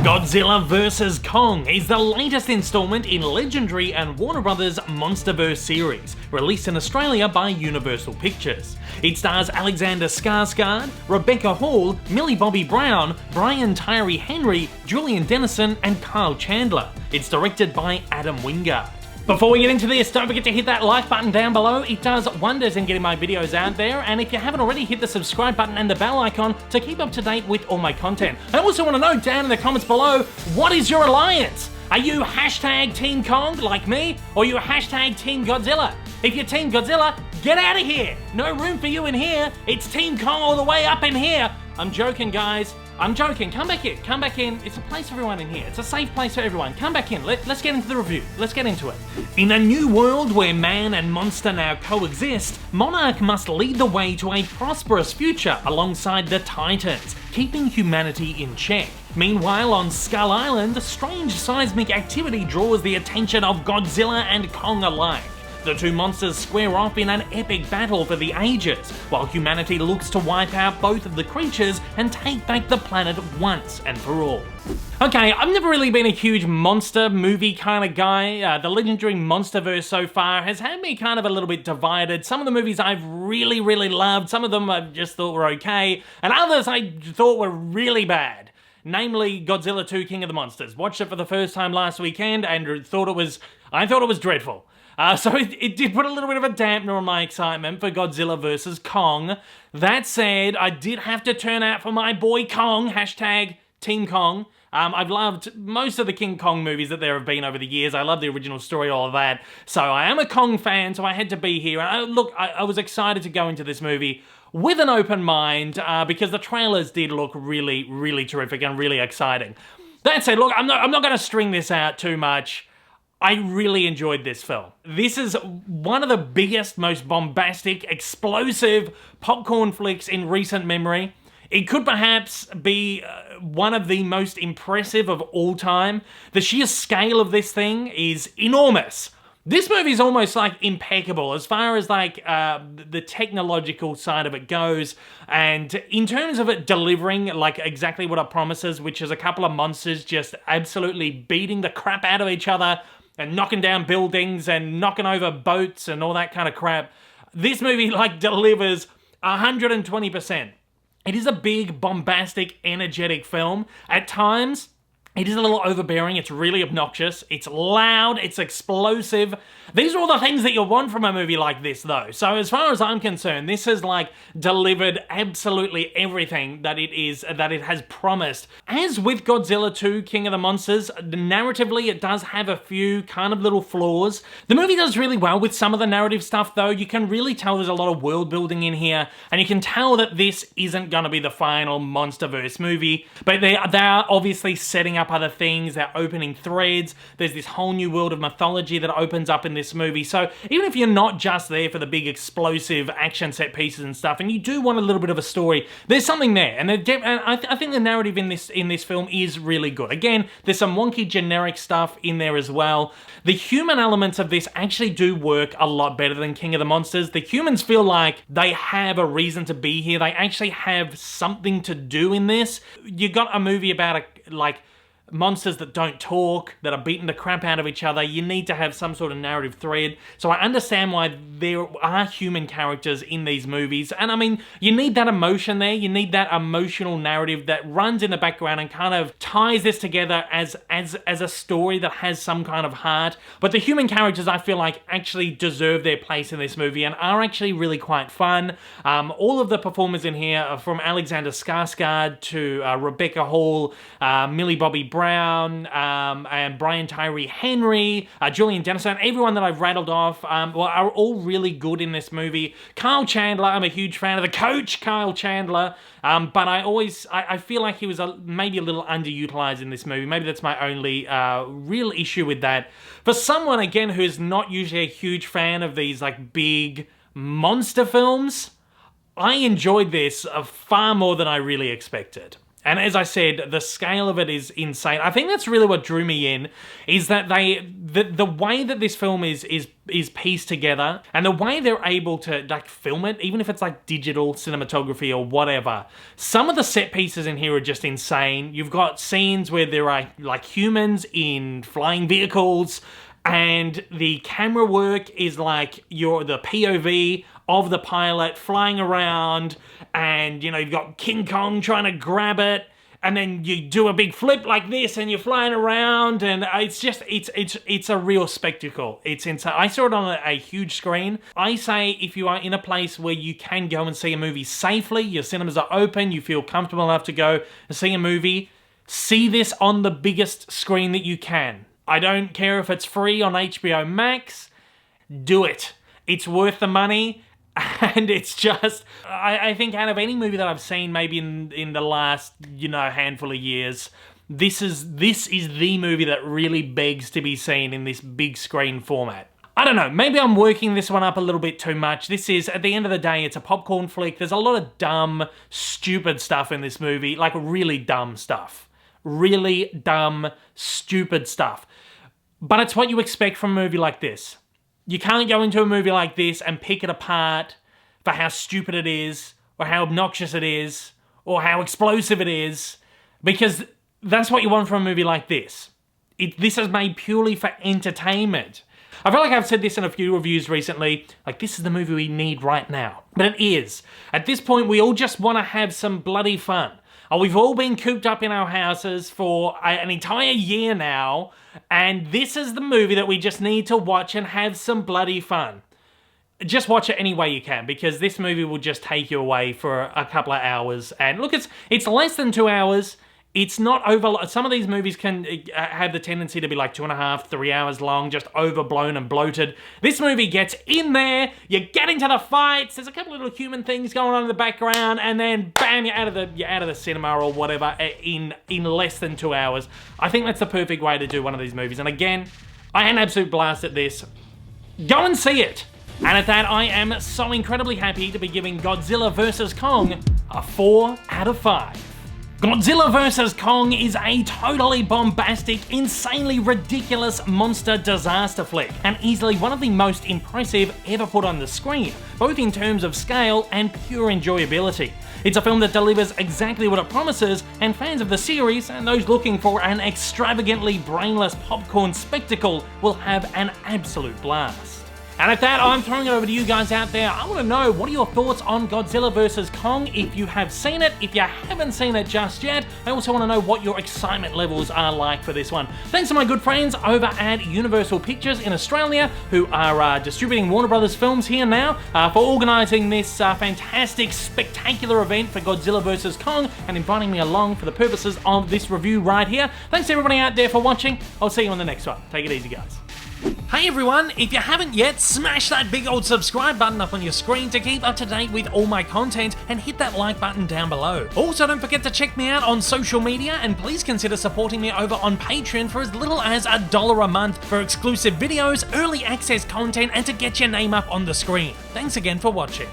Godzilla vs. Kong is the latest installment in legendary and Warner Brothers MonsterVerse series, released in Australia by Universal Pictures. It stars Alexander Skarsgård, Rebecca Hall, Millie Bobby Brown, Brian Tyree Henry, Julian Dennison and Kyle Chandler. It's directed by Adam Wingard. Before we get into this, don't forget to hit that like button down below. It does wonders in getting my videos out there, and if you haven't already, hit the subscribe button and the bell icon to keep up to date with all my content. I also want to know down in the comments below, what is your alliance? Are you hashtag Team Kong like me, or are you hashtag Team Godzilla? If you're Team Godzilla, get out of here! No room for you in here. It's Team Kong all the way up in here. I'm joking, guys. I'm joking. Come back in. Come back in. It's a place for everyone in here. It's a safe place for everyone. Come back in. Let's get into the review. Let's get into it. In a new world where man and monster now coexist, Monarch must lead the way to a prosperous future alongside the Titans, keeping humanity in check. Meanwhile, on Skull Island, strange seismic activity draws the attention of Godzilla and Kong alike. The two monsters square off in an epic battle for the ages, while humanity looks to wipe out both of the creatures and take back the planet once and for all. Okay, I've never really been a huge monster movie kind of guy. The legendary MonsterVerse so far has had me kind of a little bit divided. Some of the movies I've really loved, some of them I just thought were okay, and others I thought were really bad. Namely, Godzilla 2 King of the Monsters. Watched it for the first time last weekend and I thought it was dreadful. So it did put a little bit of a dampener on my excitement for Godzilla vs. Kong. That said, I did have to turn out for my boy Kong, hashtag Team Kong. I've loved most of the King Kong movies that there have been over the years. I love the original story, all of that. So I am a Kong fan, so I had to be here. And I was excited to go into this movie with an open mind because the trailers did look really terrific and really exciting. That said, look, I'm not going to string this out too much. I really enjoyed this film. This is one of the biggest, most bombastic, explosive popcorn flicks in recent memory. It could perhaps be one of the most impressive of all time. The sheer scale of this thing is enormous. This movie is almost like impeccable as far as like the technological side of it goes, and in terms of it delivering like exactly what it promises, which is a couple of monsters just absolutely beating the crap out of each other and knocking down buildings and knocking over boats and all that kind of crap. This movie like delivers 120%. It is a big, bombastic, energetic film. At times, it is a little overbearing, it's really obnoxious, it's loud, it's explosive. These are all the things that you want from a movie like this though. So as far as I'm concerned, this has like delivered absolutely everything that it has promised. As with Godzilla 2 King of the Monsters, narratively it does have a few kind of little flaws. The movie does really well with some of the narrative stuff though. You can really tell there's a lot of world building in here, and you can tell that this isn't gonna be the final MonsterVerse movie, but they are obviously setting up other things, they're opening threads, there's this whole new world of mythology that opens up in this movie. So even if you're not just there for the big explosive action set pieces and stuff, and you do want a little bit of a story, there's something there. And I think the narrative in this film is really good. Again, there's some wonky generic stuff in there as well. The human elements of this actually do work a lot better than King of the Monsters. The humans feel like they have a reason to be here. They actually have something to do in this. You got a movie about monsters that don't talk, that are beating the crap out of each other. You need to have some sort of narrative thread. So I understand why there are human characters in these movies. And I mean, you need that emotion there. You need that emotional narrative that runs in the background and kind of ties this together as a story that has some kind of heart. But the human characters, I feel like, actually deserve their place in this movie and are actually really quite fun. All of the performers in here are from Alexander Skarsgård to Rebecca Hall, Millie Bobby Brown, and Brian Tyree Henry, Julian Dennison, everyone that I've rattled off are all really good in this movie. Kyle Chandler, I'm a huge fan of the coach, Kyle Chandler, but I feel like he was maybe a little underutilized in this movie. Maybe that's my only real issue with that. For someone, again, who's not usually a huge fan of these like big monster films, I enjoyed this far more than I really expected. And as I said, the scale of it is insane. I think that's really what drew me in, is that the way that this film is pieced together, and the way they're able to like film it, even if it's like digital cinematography or whatever. Some of the set pieces in here are just insane. You've got scenes where there are like humans in flying vehicles, and the camera work is like the POV of the pilot flying around, and you know, you've got King Kong trying to grab it, and then you do a big flip like this and you're flying around, and it's a real spectacle. It's insane. I saw it on a huge screen. I say if you are in a place where you can go and see a movie safely, your cinemas are open, you feel comfortable enough to go and see a movie, see this on the biggest screen that you can. I don't care if it's free on HBO Max, do it. It's worth the money. And it's just, I think out of any movie that I've seen maybe in the last, you know, handful of years, this is the movie that really begs to be seen in this big screen format. I don't know, maybe I'm working this one up a little bit too much. This is, at the end of the day, it's a popcorn flick. There's a lot of dumb, stupid stuff in this movie, like really dumb stuff. Really dumb, stupid stuff. But it's what you expect from a movie like this. You can't go into a movie like this and pick it apart for how stupid it is, or how obnoxious it is, or how explosive it is, because that's what you want from a movie like this. This is made purely for entertainment. I feel like I've said this in a few reviews recently, like this is the movie we need right now. But it is. At this point, we all just want to have some bloody fun. We've all been cooped up in our houses for an entire year now, and this is the movie that we just need to watch and have some bloody fun. Just watch it any way you can, because this movie will just take you away for a couple of hours. And look, it's less than 2 hours. It's not over. Some of these movies can have the tendency to be like 2.5, 3 hours long, just overblown and bloated. This movie gets in there, you get into the fights, there's a couple of little human things going on in the background, and then bam, you're out of the cinema or whatever in less than 2 hours. I think that's the perfect way to do one of these movies. And again, I had an absolute blast at this. Go and see it. And at that, I am so incredibly happy to be giving Godzilla vs. Kong a 4 out of 5. Godzilla vs. Kong is a totally bombastic, insanely ridiculous monster disaster flick, and easily one of the most impressive ever put on the screen, both in terms of scale and pure enjoyability. It's a film that delivers exactly what it promises, and fans of the series and those looking for an extravagantly brainless popcorn spectacle will have an absolute blast. And at that, I'm throwing it over to you guys out there. I want to know, what are your thoughts on Godzilla vs. Kong? If you have seen it, if you haven't seen it just yet, I also want to know what your excitement levels are like for this one. Thanks to my good friends over at Universal Pictures in Australia, who are distributing Warner Brothers films here now, for organising this fantastic, spectacular event for Godzilla vs. Kong, and inviting me along for the purposes of this review right here. Thanks to everybody out there for watching. I'll see you on the next one. Take it easy, guys. Hey everyone, if you haven't yet, smash that big old subscribe button up on your screen to keep up to date with all my content, and hit that like button down below. Also, don't forget to check me out on social media, and please consider supporting me over on Patreon for as little as $1 a month for exclusive videos, early access content, and to get your name up on the screen. Thanks again for watching.